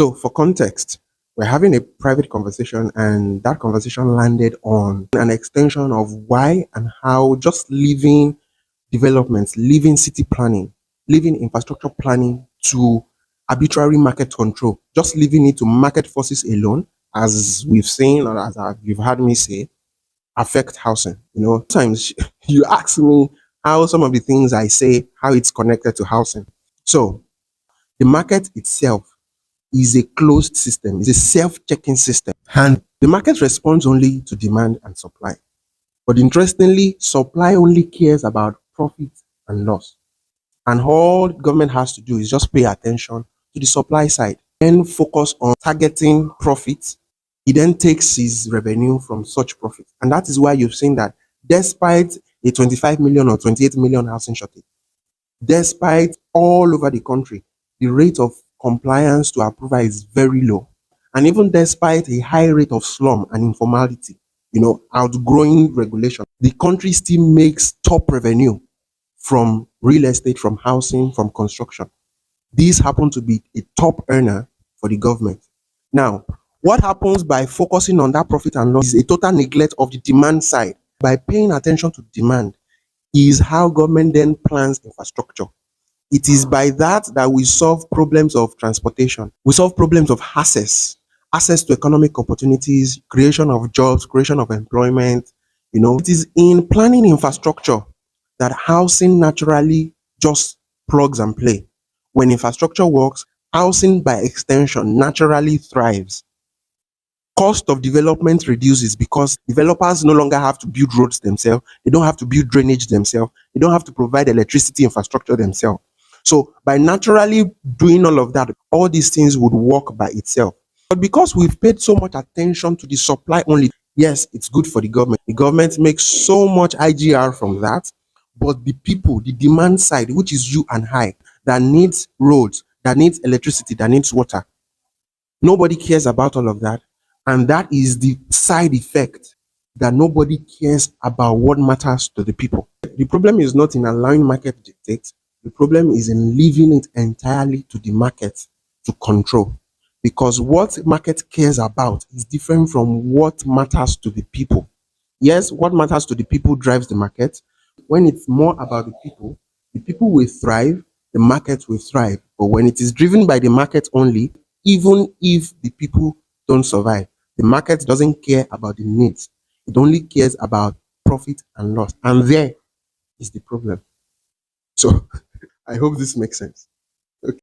So, for context, we're having a private conversation, and that conversation landed on an extension of why and how just leaving developments, leaving city planning, leaving infrastructure planning to arbitrary market control, just leaving it to market forces alone, as we've seen or as you've heard me say, affect housing. Sometimes you ask me how some of the things I say, how it's connected to housing. So, the market itself is a closed system, it's a self-checking system. And the market responds only to demand and supply. But interestingly, supply only cares about profit and loss. And all government has to do is just pay attention to the supply side and focus on targeting profits. He then takes his revenue from such profit. And that is why you've seen that despite a 25 million or 28 million housing shortage, despite all over the country, the rate of compliance to approval is very low. And even despite a high rate of slum and informality, outgrowing regulation, the country still makes top revenue from real estate, from housing, from construction. These happen to be a top earner for the government. Now, what happens by focusing on that profit and loss is a total neglect of the demand side. By paying attention to demand is how government then plans infrastructure. It is by that we solve problems of transportation. We solve problems of access to economic opportunities, creation of jobs, creation of employment. It is in planning infrastructure that housing naturally just plugs and play. When infrastructure works, housing by extension naturally thrives. Cost of development reduces because developers no longer have to build roads themselves. They don't have to build drainage themselves. They don't have to provide electricity infrastructure themselves. So by naturally doing all of that, all these things would work by itself. But because we've paid so much attention to the supply only, yes, it's good for the government. The government makes so much IGR from that, but the people, the demand side, which is you and I, that needs roads, that needs electricity, that needs water, nobody cares about all of that. And that is the side effect, that nobody cares about what matters to the people. The problem is not in allowing market to dictate. The problem is in leaving it entirely to the market to control. Because what market cares about is different from what matters to the people. Yes, what matters to the people drives the market. When it's more about the people will thrive, the market will thrive. But when it is driven by the market only, even if the people don't survive, the market doesn't care about the needs. It only cares about profit and loss. And there is the problem. So I hope this makes sense. Okay.